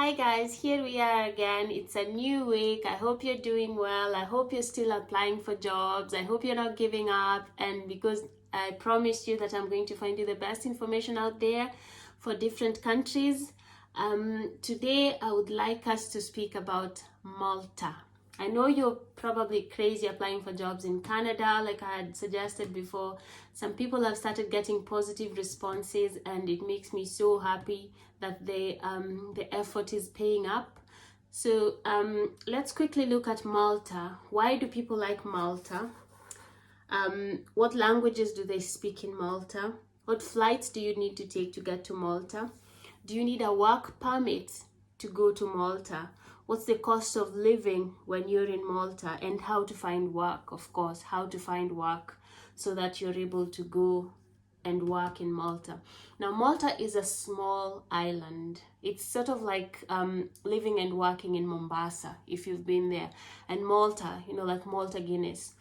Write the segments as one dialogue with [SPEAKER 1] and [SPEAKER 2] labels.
[SPEAKER 1] Hi guys, here we are again. It's a new week. I hope you're doing well. I hope you're still applying for jobs. I hope you're not giving up. And because I promised you that I'm going to find you the best information out there for different countries, today I would like us to speak about Malta. I know you're probably crazy applying for jobs in Canada, like I had suggested before. Some people have started getting positive responses, and it makes me so happy that the effort is paying up. So let's quickly look at Malta. Why do people like Malta? What languages do they speak in Malta? What flights do you need to take to get to Malta? Do you need a work permit to go to Malta? What's the cost of living when you're in Malta? And how to find work, of course, how to find work so that you're able to go and work in Malta. Now, Malta is a small island. It's sort of like living and working in Mombasa, if you've been there. And Malta, like Malta Guinness,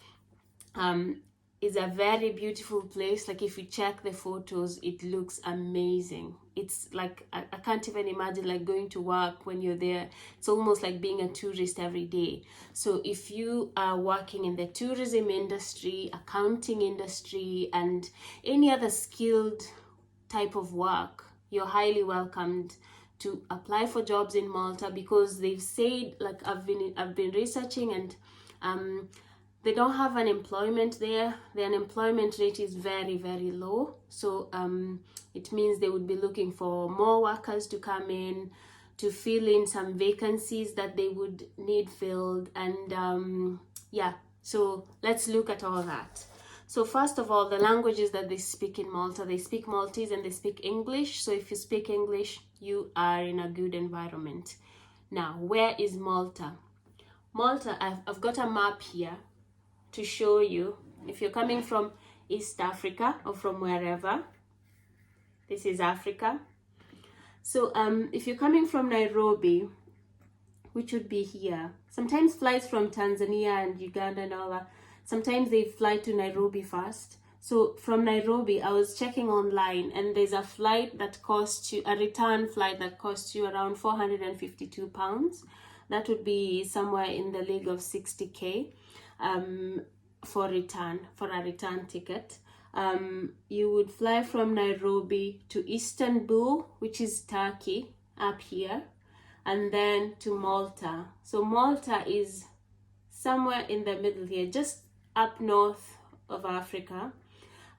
[SPEAKER 1] is a very beautiful place. Like if you check the photos, it looks amazing. It's like I can't even imagine like going to work when you're there. It's almost like being a tourist every day. So if you are working in the tourism industry, accounting industry, and any other skilled type of work, you're highly welcomed to apply for jobs in Malta, because they've said, like I've been researching, and they don't have unemployment there. The unemployment rate is very, very low. So it means they would be looking for more workers to come in to fill in some vacancies that they would need filled. And so let's look at all that. So first of all, the languages that they speak in Malta, they speak Maltese and they speak English. So if you speak English, you are in a good environment. Now, where is Malta? Malta, I've got a map here to show you. If you're coming from East Africa or from wherever, this is Africa. So if you're coming from Nairobi, which would be here, sometimes flights from Tanzania and Uganda and all that, sometimes they fly to Nairobi first. So from Nairobi, I was checking online, and there's a flight that costs you, a return flight that costs you around £452. That would be somewhere in the league of 60k. For a return ticket. You would fly from Nairobi to Istanbul, which is Turkey, up here, and then to Malta. So Malta is somewhere in the middle here, just up north of Africa.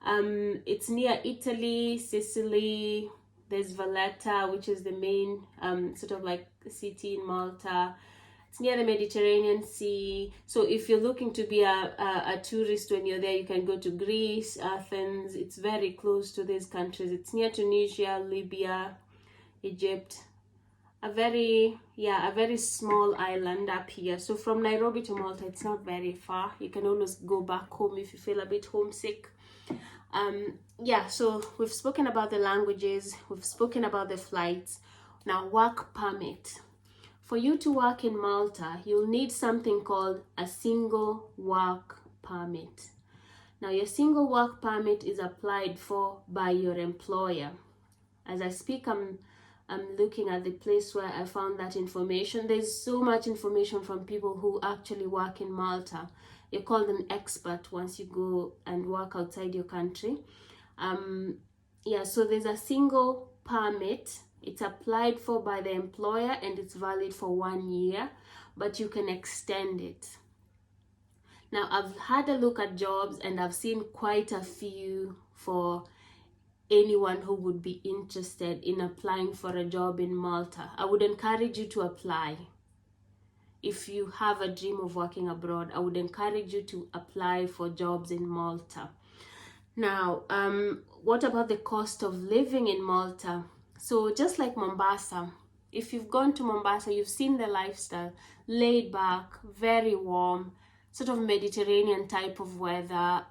[SPEAKER 1] It's near Italy, Sicily. There's Valletta, which is the main sort of like city in Malta. It's near the Mediterranean Sea. So if you're looking to be a tourist when you're there, you can go to Greece, Athens. It's very close to these countries. It's near Tunisia, Libya, Egypt. A very small island up here. So from Nairobi to Malta, it's not very far. You can always go back home if you feel a bit homesick. So we've spoken about the languages. We've spoken about the flights. Now, work permit. For you to work in Malta, you'll need something called a single work permit. Now, your single work permit is applied for by your employer. As I speak, I'm looking at the place where I found that information. There's so much information from people who actually work in Malta. You're called an expert once you go and work outside your country. So there's a single permit. It's applied for by the employer and it's valid for 1 year, but you can extend it. Now, I've had a look at jobs and I've seen quite a few for anyone who would be interested in applying for a job in Malta. I would encourage you to apply. If you have a dream of working abroad, I would encourage you to apply for jobs in Malta. Now, what about the cost of living in Malta? So just like Mombasa, if you've gone to Mombasa, you've seen the lifestyle, laid back, very warm, sort of Mediterranean type of weather.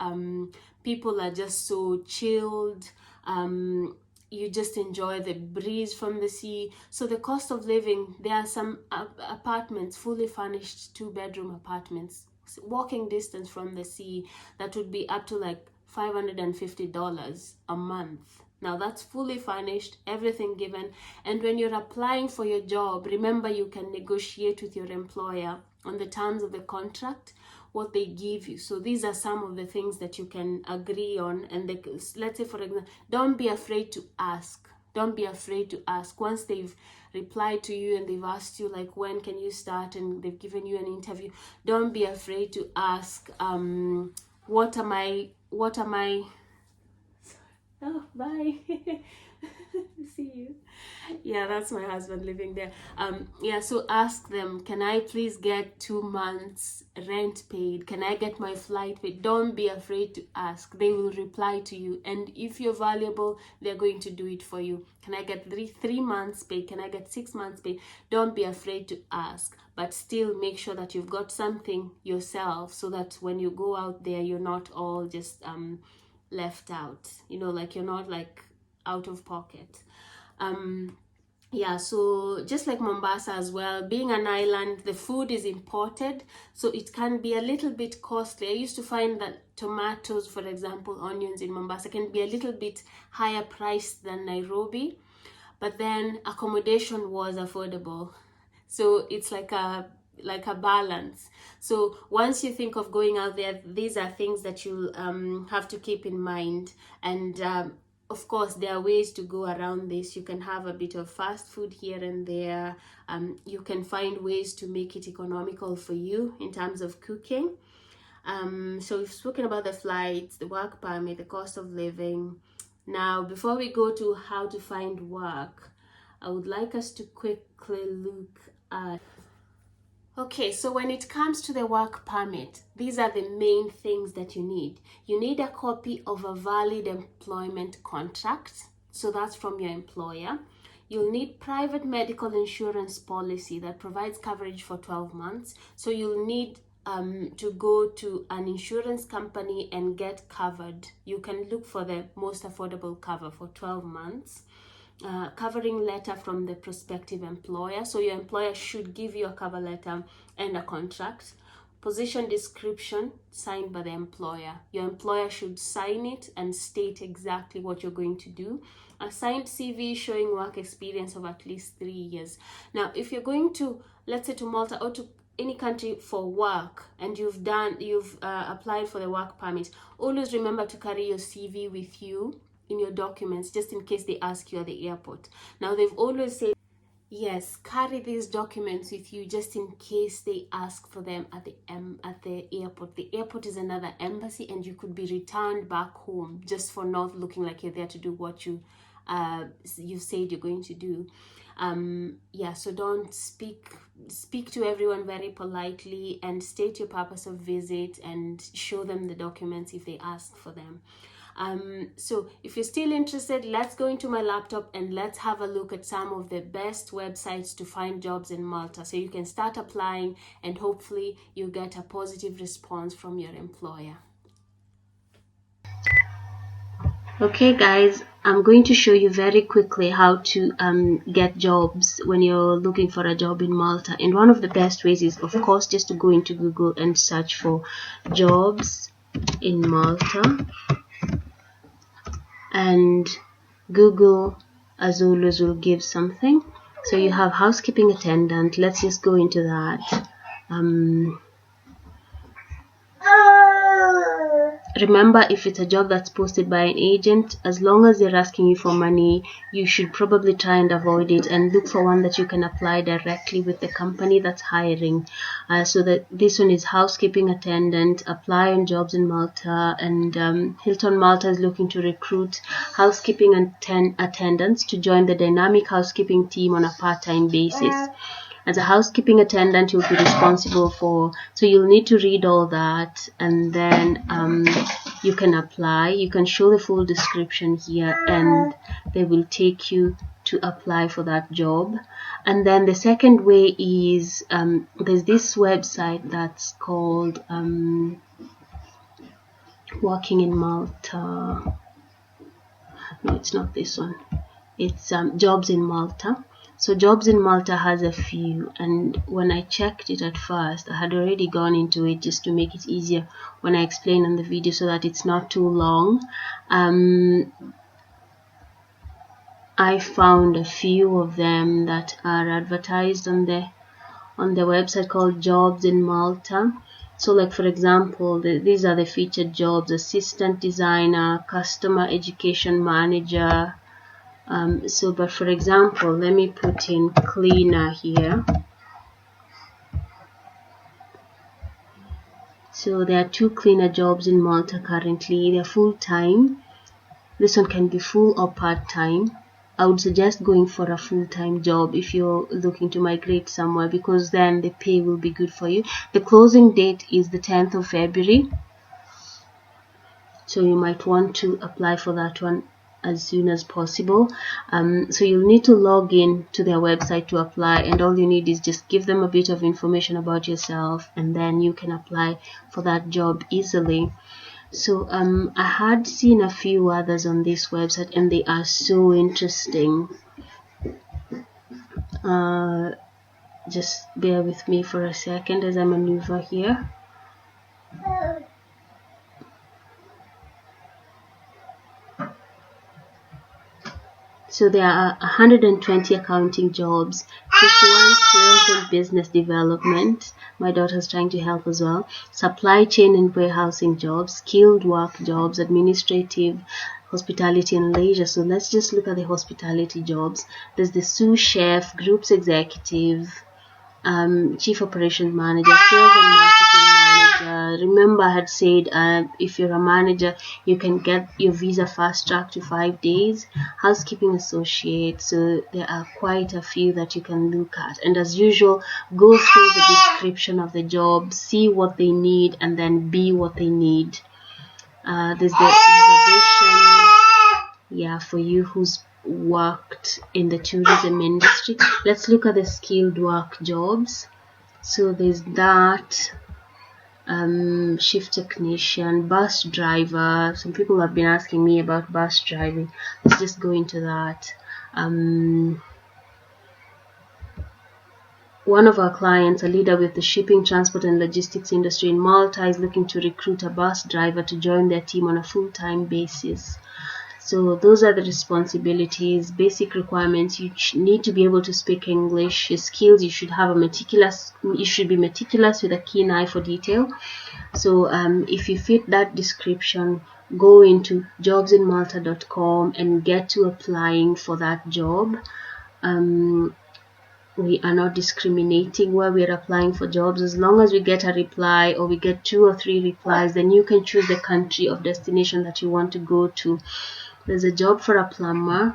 [SPEAKER 1] People are just so chilled. You just enjoy the breeze from the sea. So the cost of living, there are some apartments, fully furnished 2-bedroom apartments, walking distance from the sea, that would be up to like $550 a month. Now that's fully furnished, everything given. And when you're applying for your job, remember you can negotiate with your employer on the terms of the contract, what they give you. So these are some of the things that you can agree on. And let's say, for example, don't be afraid to ask. Don't be afraid to ask. Once they've replied to you and they've asked you, like, when can you start, and they've given you an interview, don't be afraid to ask, what am I oh, bye. See you. Yeah, that's my husband living there. Yeah, so ask them, can I please get 2 months rent paid? Can I get my flight paid? Don't be afraid to ask. They will reply to you, and if you're valuable, they're going to do it for you. Can I get three months paid? Can I get 6 months paid? Don't be afraid to ask, but still make sure that you've got something yourself, so that when you go out there, you're not all just left out, you know, like you're not like out of pocket. Yeah, so just like Mombasa as well, being an island, the food is imported, so it can be a little bit costly. I used to find that tomatoes, for example, onions in Mombasa can be a little bit higher priced than Nairobi, but then accommodation was affordable. So it's like a balance. So once you think of going out there, these are things that you have to keep in mind. And of course, there are ways to go around this. You can have a bit of fast food here and there. You can find ways to make it economical for you in terms of cooking. So we've spoken about the flights, the work permit, the cost of living. Now, before we go to how to find work, I would like us to quickly look at... Okay, so when it comes to the work permit, these are the main things that you need. You need a copy of a valid employment contract. So that's from your employer. You'll need private medical insurance policy that provides coverage for 12 months. So you'll need to go to an insurance company and get covered. You can look for the most affordable cover for 12 months. Covering letter from the prospective employer. So your employer should give you a cover letter and a contract. Position description signed by the employer. Your employer should sign it and state exactly what you're going to do. A signed CV showing work experience of at least 3 years. Now, if you're going to, let's say, to Malta or to any country for work, and you've applied for the work permit, always remember to carry your CV with you in your documents, just in case they ask you at the airport. Now, they've always said, yes, carry these documents with you just in case they ask for them at the airport. The airport is another embassy, and you could be returned back home just for not looking like you're there to do what you said you're going to do. Yeah, so don't speak to everyone very politely, and state your purpose of visit and show them the documents if they ask for them. So if you're still interested, let's go into my laptop and let's have a look at some of the best websites to find jobs in Malta, so you can start applying and hopefully you get a positive response from your employer. Okay guys, I'm going to show you very quickly how to get jobs when you're looking for a job in Malta. And one of the best ways is, of course, just to go into Google and search for jobs in Malta. And Google, as always, will give something. So you have housekeeping attendant. Let's just go into that. Remember, if it's a job that's posted by an agent, as long as they're asking you for money, you should probably try and avoid it and look for one that you can apply directly with the company that's hiring. So that this one is housekeeping attendant, apply on jobs in Malta, and Hilton Malta is looking to recruit housekeeping attendants to join the dynamic housekeeping team on a part-time basis. As a housekeeping attendant, you'll be responsible for, so you'll need to read all that, and then you can apply. You can show the full description here, and they will take you to apply for that job. And then the second way is, there's this website that's called Working in Malta. No, it's not this one. It's Jobs in Malta. So Jobs in Malta has a few, and when I checked it at first, I had already gone into it just to make it easier when I explain on the video so that it's not too long. I found a few of them that are advertised on the website called Jobs in Malta. So like for example, these are the featured jobs: assistant designer, customer education manager. But for example, let me put in cleaner here. So there are 2 cleaner jobs in Malta currently. They're full-time. This one can be full or part-time. I would suggest going for a full-time job if you're looking to migrate somewhere, because then the pay will be good for you. The closing date is the 10th of February. So you might want to apply for that one as soon as possible. So you'll need to log in to their website to apply, and all you need is just give them a bit of information about yourself, and then you can apply for that job easily. So I had seen a few others on this website, and they are so interesting. Just bear with me for a second as I maneuver here. So there are 120 accounting jobs, 51 sales and business development. My daughter's trying to help as well. Supply chain and warehousing jobs, skilled work jobs, administrative, hospitality and leisure. So let's just look at the hospitality jobs. There's the sous chef, groups executive, chief operations manager, sales and marketing manager. Remember I had said if you're a manager, you can get your visa fast track to 5 days. Housekeeping associate. So there are quite a few that you can look at, and as usual, go through the description of the job, see what they need, and then be what they need. There's the reservation, yeah, for you who's worked in the tourism industry. Let's look at the skilled work jobs. So there's that, shift technician, bus driver. Some people have been asking me about bus driving. Let's just go into that. One of our clients, a leader with the shipping, transport and logistics industry in Malta, is looking to recruit a bus driver to join their team on a full-time basis. So those are the responsibilities, basic requirements. You need to be able to speak English. Your skills, you should be meticulous with a keen eye for detail. So if you fit that description, go into jobsinmalta.com and get to applying for that job. We are not discriminating where we are applying for jobs. As long as we get a reply, or we get 2 or 3 replies, then you can choose the country of destination that you want to go to. There's a job for a plumber.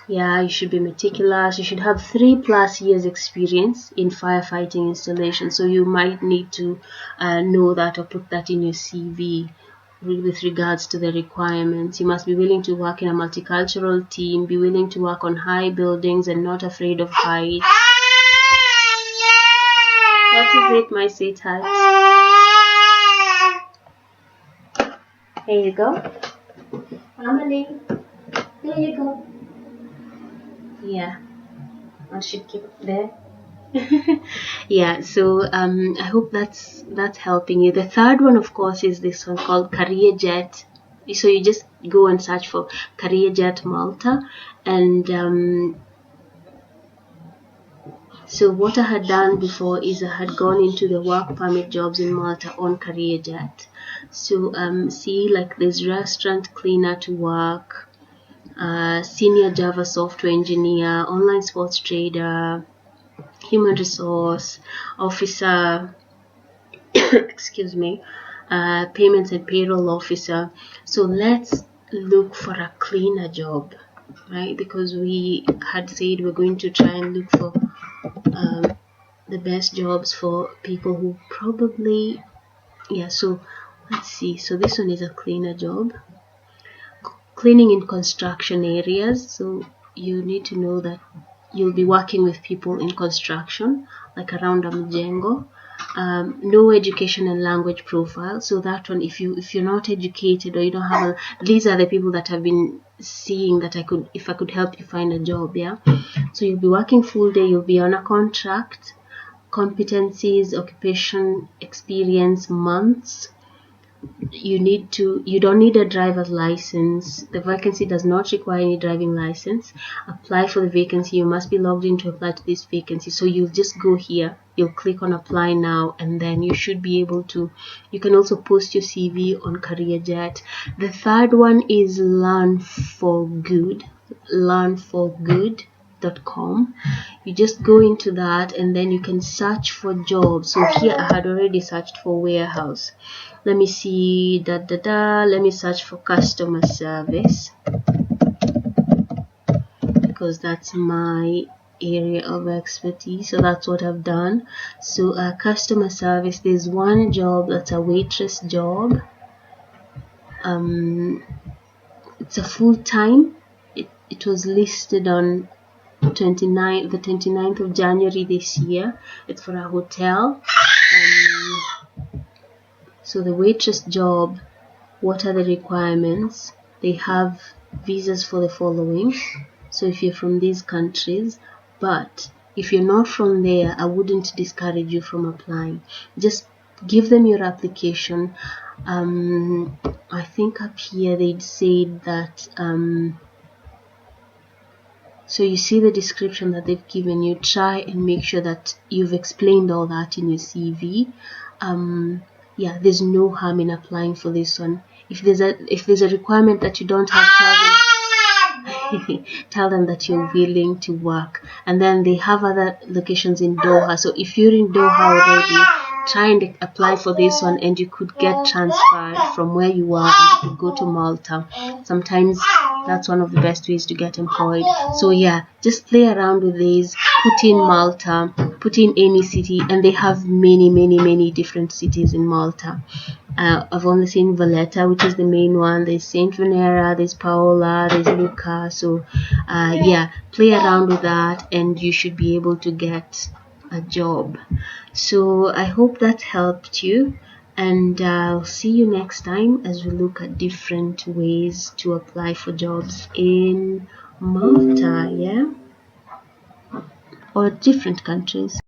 [SPEAKER 1] Yeah, you should be meticulous. You should have 3+ years experience in firefighting installation. So you might need to know that or put that in your CV with regards to the requirements. You must be willing to work in a multicultural team, be willing to work on high buildings and not afraid of heights. What is it, my sweetheart? Here you go. Family. Here you go. Yeah. I should keep it there. Yeah, so I hope that's helping you. The third one, of course, is this one called Career Jet. So you just go and search for Career Jet Malta, and so what I had done before is I had gone into the work permit jobs in Malta on Career Jet. So see, like there's restaurant cleaner to work, senior Java software engineer, online sports trader, human resource officer, excuse me, payments and payroll officer. So let's look for a cleaner job, right? Because we had said we're going to try and look for the best jobs for people who probably, yeah. So let's see. So this one is a cleaner job, cleaning in construction areas. So you need to know that you'll be working with people in construction, like around a mjengo. No education and language profile. So that one, if you're not educated or you don't have these are the people that have been seeing that if I could help you find a job. Yeah, so you'll be working full day, you'll be on a contract. Competencies, occupation experience, months. you don't need a driver's license. The vacancy does not require any driving license. Apply for the vacancy. You must be logged in to apply to this vacancy. So you'll just go here, you'll click on apply now, and then you should be able to, you can also post your CV on CareerJet. The third one is learnforgood.com. You just go into that and then you can search for jobs. So here I had already searched for warehouse. Let me see, let me search for customer service, because that's my area of expertise. So that's what I've done. So customer service, there's one job that's a waitress job. It's a full-time. It was listed on the 29th of January this year. It's for a hotel. So the waitress job, what are the requirements? They have visas for the following. So if you're from these countries, but if you're not from there, I wouldn't discourage you from applying. Just give them your application. I think up here they'd said that so you see the description that they've given you. Try and make sure that you've explained all that in your CV. Yeah, there's no harm in applying for this one. If there's a requirement that you don't have, tell them that you're willing to work. And then they have other locations in Doha. So if you're in Doha already, try and apply for this one, and you could get transferred from where you are and you could go to Malta. Sometimes that's one of the best ways to get employed. So yeah, just play around with these. Put in Malta, put in any city, and they have many different cities in Malta. I've only seen Valletta, which is the main one. There's Saint Venera, there's Paola, there's Lucca. So yeah, play around with that and you should be able to get a job. So I hope that helped you, and I'll see you next time as we look at different ways to apply for jobs in Malta, yeah, or different countries.